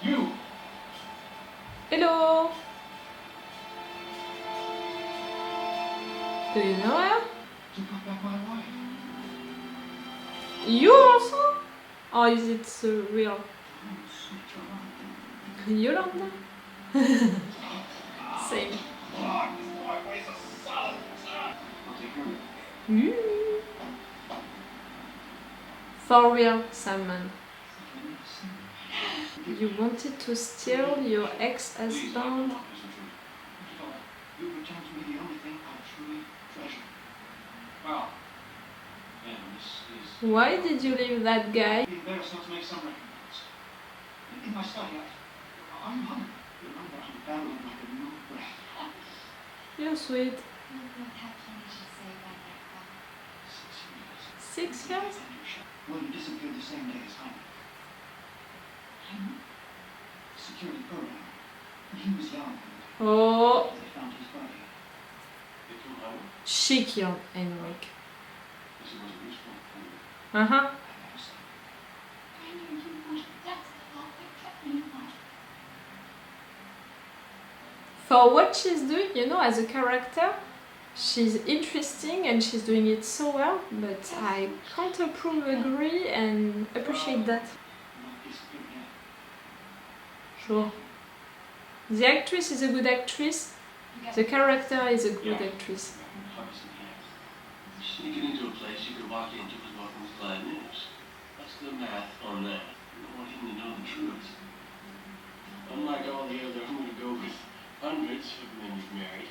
You! Hello! Do you know her? You got back my wife. You also? Or is it real? Oh, sweet Yolanda? Same. I'll take care of it. Mm. For real, Simon. You wanted to steal your ex-husband? You returned to me the only thing I truly treasure. Well, man, this is... Why did you leave that guy? Be embarrassed not to make some records. In my study, I'm hungry. Remember, I'm battling like a new breath. You're sweet. You both have plenty to say about that fellow. 6 years. 6 years? Well, you disappeared the same day as Hyman. Hyman? The security program. He was young. Oh, They found his body. They killed Hyman? she killed Henrik. Because he wasn't useful. Uh-huh. I never said. I knew you would. That's the fault that kept me alive. For what she's doing, you know, as a character, she's interesting and she's doing it so well, but I can't approve, agree and appreciate that. Not disappeared yet. Sure. The actress is a good actress, the character is a good actress. Sneaking into a place you could walk into was welcome with glad news. What's the math on that? You don't want him to know the truth. Unlike all the other, I'm going to go with hundreds of men you've married.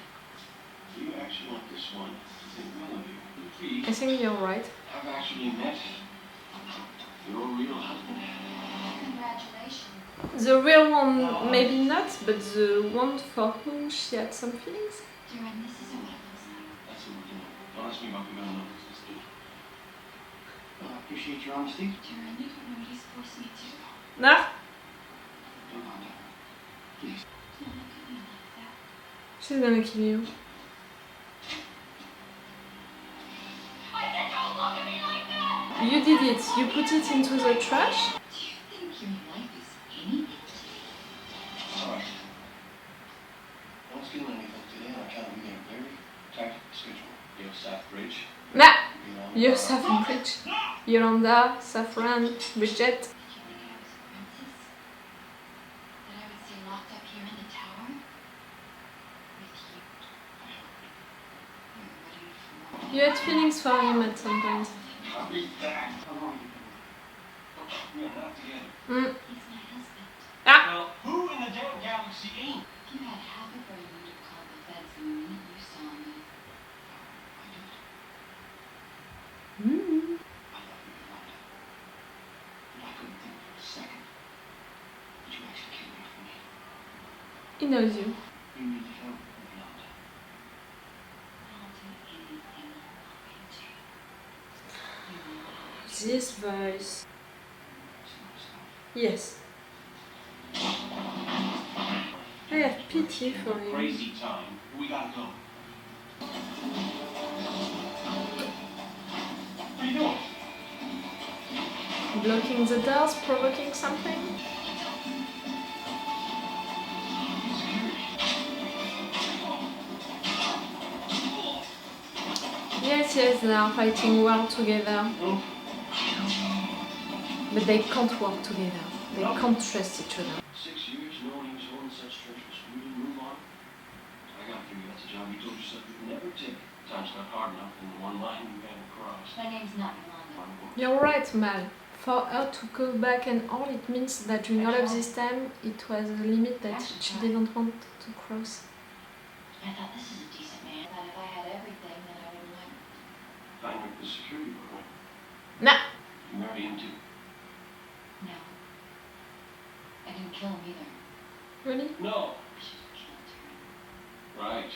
Do you actually want this one to think well of you? Please, I think you're right. I've actually met your real husband. Congratulations. The real one, maybe not, but the one for whom she had some feelings. Darren, this isn't what it looks like. That's what we're doing. Don't ask me about the gun numbers. Let's do it. Well, I appreciate your honesty. Darren, you don't know what he's forcing me to. Nah, Yolanda, please. Don't look at me like that. she's gonna kill you. I said don't look at me like that! You did it, you put it into the trash. Do you think your life is anything? All right. Don't steal anything today on account of we got a very tight schedule. You have South Bridge. Nah, Beyond you're Bar. Saffron Bridge. Yolanda, Saffron, Bridget. Did you think I was a princess? That I would stay locked up here in the tower? With you? You're ready for more. You had feelings for him at some point. I'll be back. How long have you been with We are not together. Mm. He's my husband. Ah, Well, who in the damn galaxy ain't? If you had half a brain, you'd have called the feds the minute you saw me. I did. mm. I love you, Yolanda. But I couldn't think for a second that you actually came here for me. He knows you. You need help, Yolanda. I'll do anything you want me to. You know. This voice. It's not stuff. Yes. I have pity for him. Crazy time. We gotta go. What are you doing? Blocking the doors, provoking something. Yes, they are fighting well together. But they can't work together. They can't trust each other. 6 years knowing he was holding such treasures. We didn't move on. I gotta figure that's a job you told yourself you'd never take. Time's not hard enough in the one line you haven't crossed. My name's not Yolanda. You're right, Mal. For her to go back and all, it means that during all of this time, it was a limit that she didn't want to cross. I thought this is a decent man. I thought if I had everything, then I would want. Heinrich the security guard. Nah. You marry him too. No. I didn't kill him either. Really? No. I should have killed her. Right.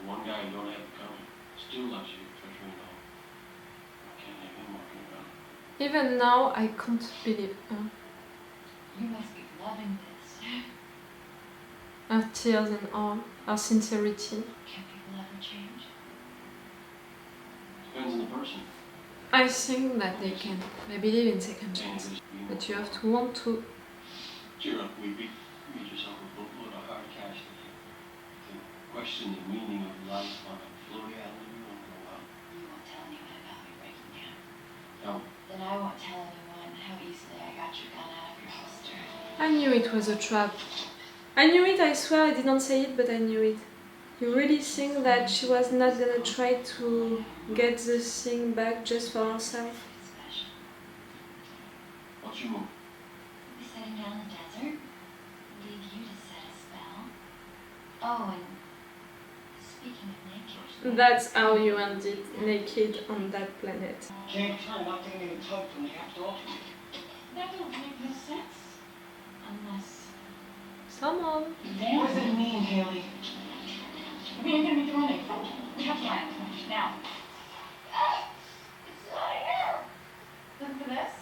The one guy you don't have in common still loves you, treasuring it all. I can't have him walking around. Even now, I can't believe her. You must be loving this. Her tears and all, her sincerity. Can people ever change? Depends on the person. I think that they can. I believe in second And chance. there's being But you have to want to. Cheer up, Weepy. You made yourself a boatload of hard cash to question the meaning of life on a floaty island you won't go out. You won't tell anyone about me breaking down. No. Then I won't tell anyone how easily I got your gun out of your holster. I knew it was a trap. I knew it, I swear I didn't say it, but I knew it. You really think that she was not gonna try to get the thing back just for herself? Special. What's your move? We'll be setting down in the desert. Leave you to set a spell. Oh, and speaking of naked. That's how you ended naked on that planet. Can't turn not getting in a tub from the after all. That don't make no sense. Unless. Someone. What does it mean, Haley? We ain't gonna be doing it. We have to land. Now. It's not here. Look for this.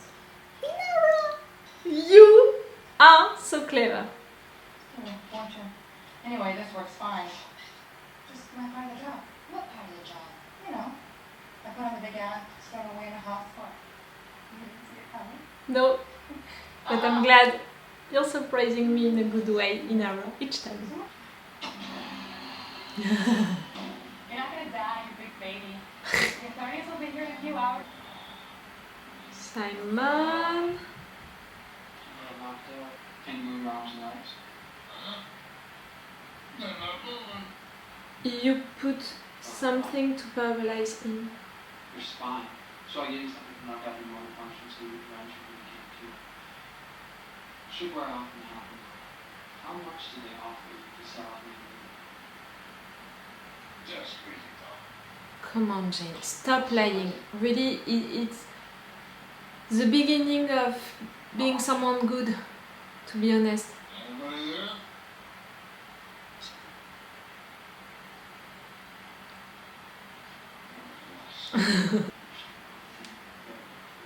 You are so clever. Watch her. Anyway, this works fine. Just my part of the job. What part of the job? You know. I put on the big ad, stowed away in a hot spot. You didn't see it coming? No, but I'm glad you're surprising me in a good way, Inara, each time. You're not gonna die, you big baby. Your parties will be here in a few hours. Simon. Knocked out. Can you move your arms and legs? You put something to paralyze him. Your spine. So I gave you something to knock out your motor function so you can too. Should wear off and happen. How much do they offer you to sell out? Just crazy talk. Come on, Jane, stop lying. Really, it's the beginning of being someone good, to be honest. Anybody there? What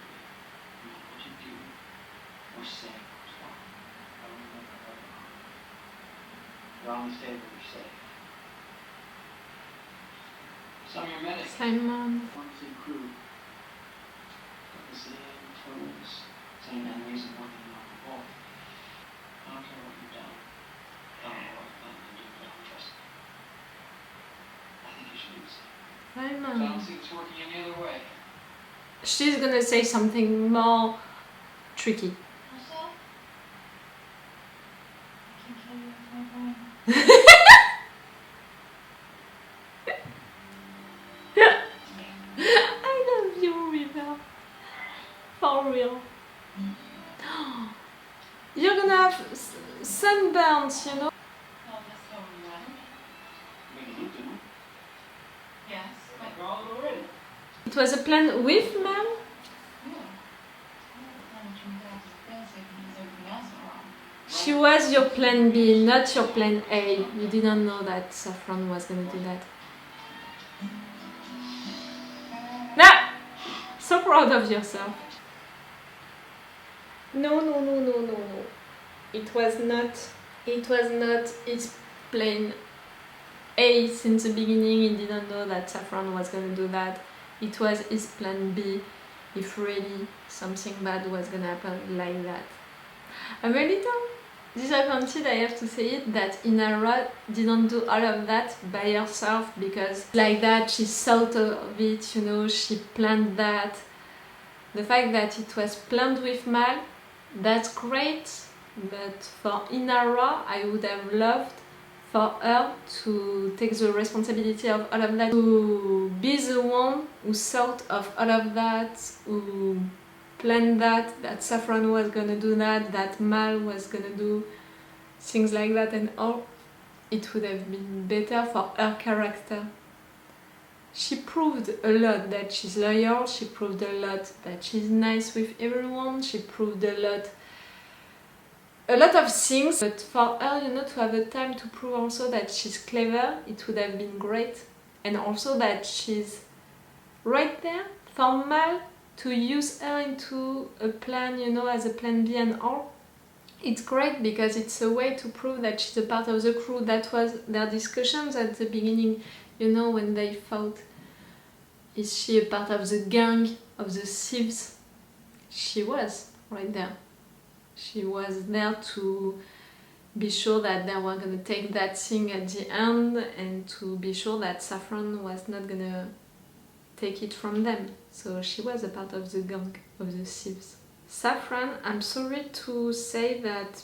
you do or say is wrong. I don't know if I've ever harmed you. You're on the table, you're safe. Some of your medics. Simon. One fleet crew. Got the same photos, same enemies, and working on the wall. I don't care what you've done. I don't know what you're planning to do, but I don't trust you. I think you should do the same. I don't Simon. see it's working any other way. She's gonna say something more tricky. Also, I can kill you with my brain. I love you, River. For real. You're gonna have sunburns, you know? I'll just go run. Made a loop, didn't we? Yes, but We're all already. It was a plan with Mel? yeah. Well, it turns out it's basic because everything else went wrong. She was your plan B, not your plan A. You didn't know that Saffron was gonna do that. Nah! So proud of yourself. No. It was not his plan A since the beginning. He didn't know that Saffron was gonna do that. It was his plan B if really something bad was gonna happen like that. I'm a little disappointed, I have to say it, that Inara didn't do all of that by herself, because like that she thought of it, you know, she planned that. The fact that it was planned with Mal, that's great, but for Inara I would have loved for her to take the responsibility of all of that, to be the one who thought of all of that, who planned that Saffron was gonna do that Mal was gonna do things like that and all. It would have been better for her character. She proved a lot that she's loyal, she proved a lot that she's nice with everyone, she proved a lot of things, but for her, you know, to have the time to prove also that she's clever, it would have been great. And also that she's right there for Mal to use her into a plan, you know, as a plan B and all. It's great because it's a way to prove that she's a part of the crew. That was their discussions at the beginning, you know, when they thought, is she a part of the gang, of the thieves? She was right there. She was there to be sure that they were gonna take that thing at the end and to be sure that Saffron was not gonna take it from them. So she was a part of the gang of the thieves. Saffron, I'm sorry to say that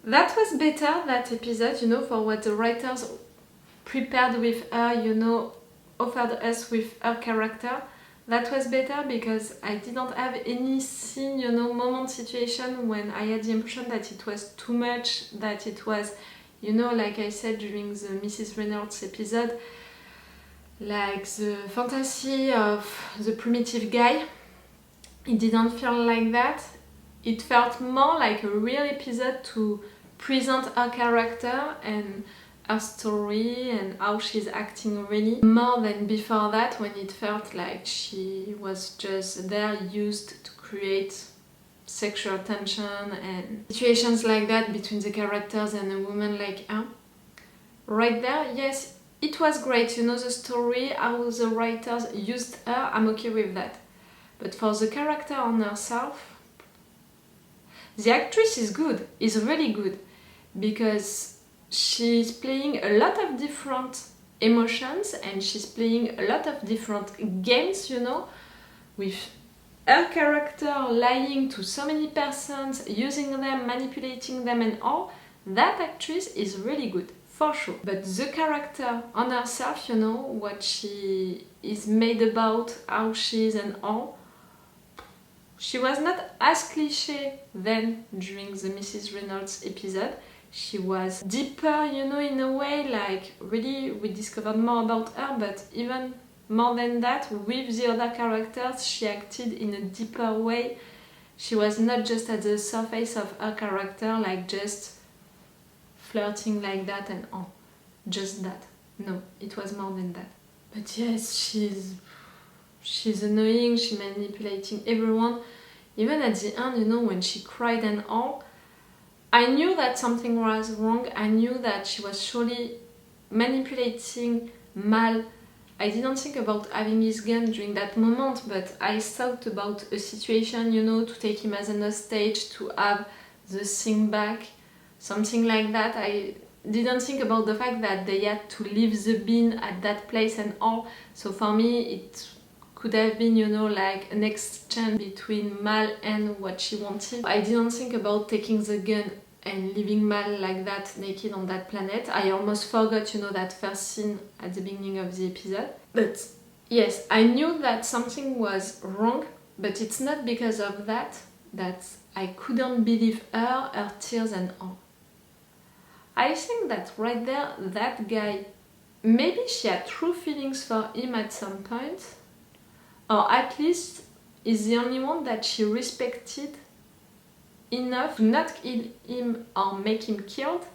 was better, that episode, you know, for what the writers prepared with her, you know, offered us with her character. That was better because I didn't have any scene, you know, moment, situation when I had the impression that it was too much, that it was, you know, like I said during the Mrs. Reynolds episode, like the fantasy of the primitive guy. It didn't feel like that. It felt more like a real episode to present her character and her story and how she's acting really, more than before that when it felt like she was just there used to create sexual tension and situations like that between the characters and a woman like her. Right there, yes, it was great, you know, the story, how the writers used her, I'm okay with that. But for the character on herself, the actress is good, is really good, because she's playing a lot of different emotions and she's playing a lot of different games, you know, with her character lying to so many persons, using them, manipulating them and all. That actress is really good, for sure. But the character on herself, you know, what she is made about, how she is and all, she was not as cliché than during the Mrs. Reynolds episode. She was deeper, you know, in a way, like really we discovered more about her, but even more than that, with the other characters, she acted in a deeper way. She was not just at the surface of her character, like just flirting like that and all. Just that. No, it was more than that. But yes, she's annoying, she's manipulating everyone. Even at the end, you know, when she cried and all, I knew that something was wrong. I knew that she was surely manipulating Mal. I didn't think about having his gun during that moment, but I thought about a situation, you know, to take him as an hostage, to have the thing back, something like that. I didn't think about the fact that they had to leave the bin at that place and all. So for me, it could have been, you know, like an exchange between Mal and what she wanted. I didn't think about taking the gun and leaving Mal like that, naked on that planet. I almost forgot, you know, that first scene at the beginning of the episode. But yes, I knew that something was wrong, but it's not because of that I couldn't believe her tears and all. I think that right there, that guy, maybe she had true feelings for him at some point, or at least is the only one that she respected enough to not kill him or make him killed,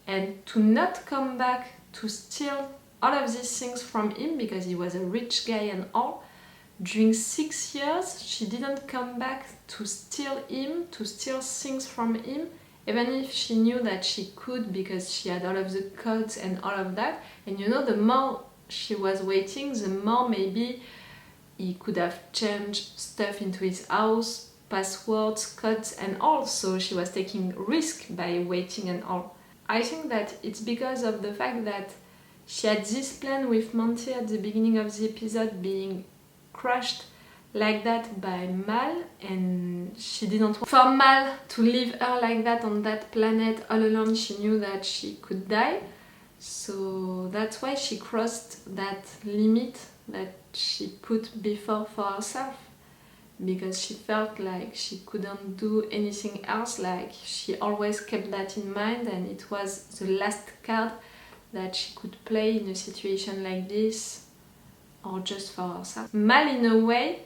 and to not come back to steal all of these things from him because he was a rich guy and all. During 6 years, she didn't come back to steal him, to steal things from him, even if she knew that she could because she had all of the codes and all of that. And you know, the more she was waiting, the more maybe he could have changed stuff into his house, passwords, codes and all. So she was taking risk by waiting and all. I think that it's because of the fact that she had this plan with Monty at the beginning of the episode being crushed like that by Mal, and she didn't want for Mal to leave her like that on that planet all alone. She knew that she could die, so that's why she crossed that limit that she put before for herself, because she felt like she couldn't do anything else. Like she always kept that in mind, and it was the last card that she could play in a situation like this, or just for herself. Mal, in a way,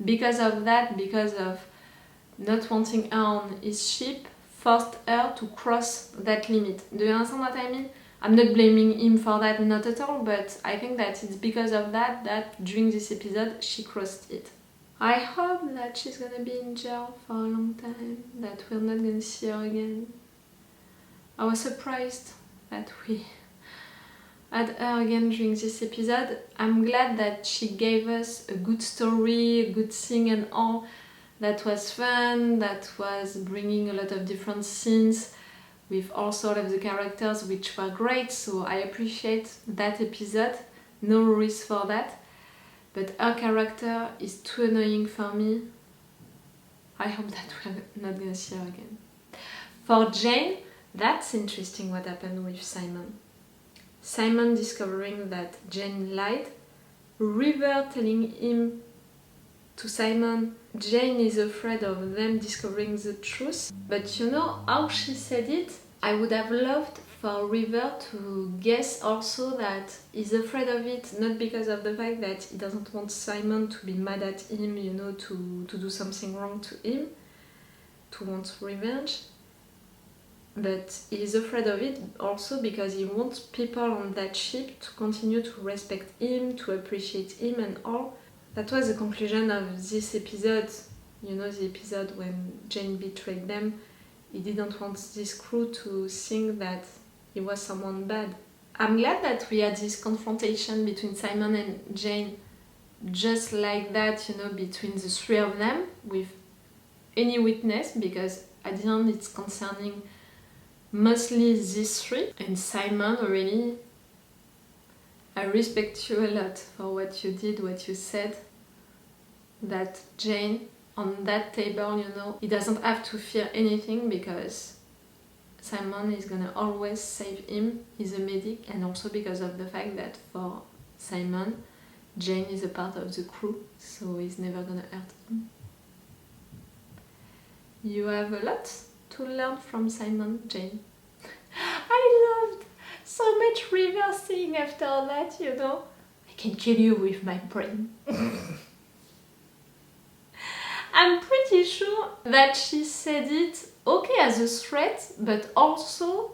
because of that, because of not wanting her on his ship, forced her to cross that limit. Do you understand what I mean? I'm not blaming him for that, not at all, but I think that it's because of that during this episode she crossed it. I hope that she's gonna be in jail for a long time, that we're not gonna see her again. I was surprised that we had her again during this episode. I'm glad that she gave us a good story, a good thing and all, that was fun, that was bringing a lot of different scenes with all sorts of the characters, which were great, so I appreciate that episode, no worries for that. But her character is too annoying for me. I hope that we're not gonna see her again. For Jane, that's interesting what happened with Simon. Simon discovering that Jane lied, River telling him to Simon, Jane is afraid of them discovering the truth. But you know how she said it? I would have loved for River to guess also that he's afraid of it, not because of the fact that he doesn't want Simon to be mad at him, you know, to do something wrong to him, to want revenge. But he's afraid of it also because he wants people on that ship to continue to respect him, to appreciate him and all. That was the conclusion of this episode, you know, the episode when Jane betrayed them. He didn't want this crew to think that he was someone bad. I'm glad that we had this confrontation between Simon and Jane, just like that, you know, between the three of them, with any witness, because at the end it's concerning mostly these three. And Simon, really, I respect you a lot for what you did, what you said, that Jane, on that table, you know, he doesn't have to fear anything because Simon is gonna always save him, he's a medic, and also because of the fact that for Simon, Jane is a part of the crew, so he's never gonna hurt him. You have a lot to learn from Simon, Jane. I loved so much River saying after that, you know, I can kill you with my brain. I'm pretty sure that she said it, okay, as a threat, but also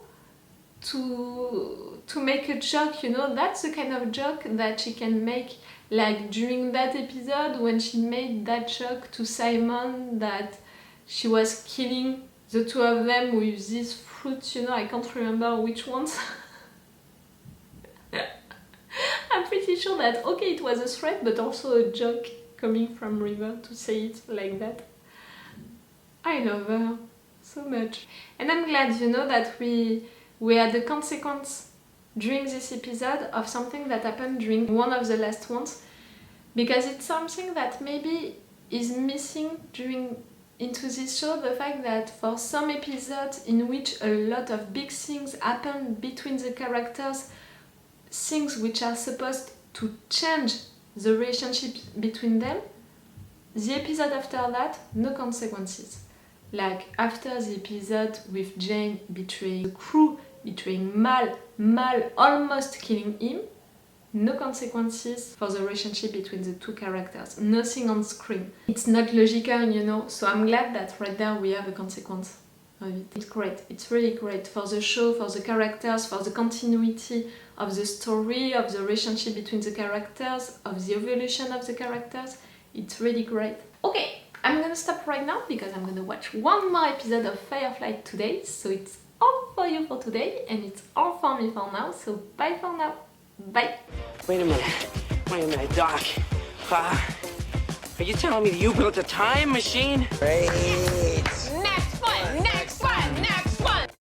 to make a joke, you know, that's the kind of joke that she can make, like during that episode when she made that joke to Simon that she was killing the two of them with these fruits, you know, I can't remember which ones. I'm pretty sure that, okay, it was a threat, but also a joke coming from River to say it like that. I love her so much. And I'm glad, you know, that we had the consequence during this episode of something that happened during one of the last ones, because it's something that maybe is missing into this show, the fact that for some episodes in which a lot of big things happen between the characters, things which are supposed to change the relationship between them, the episode after that, no consequences. Like after the episode with Jane betraying the crew, betraying Mal almost killing him, no consequences for the relationship between the two characters. Nothing on screen. It's not logical, you know, so I'm glad that right there we have a consequence of it. It's great, it's really great for the show, for the characters, for the continuity of the story, of the relationship between the characters, of the evolution of the characters. It's really great. Okay, I'm gonna stop right now because I'm gonna watch one more episode of Firefly today, so it's all for you for today and it's all for me for now, so bye for now. Bye. Wait a minute, Doc. Are you telling me that you built a time machine? Rain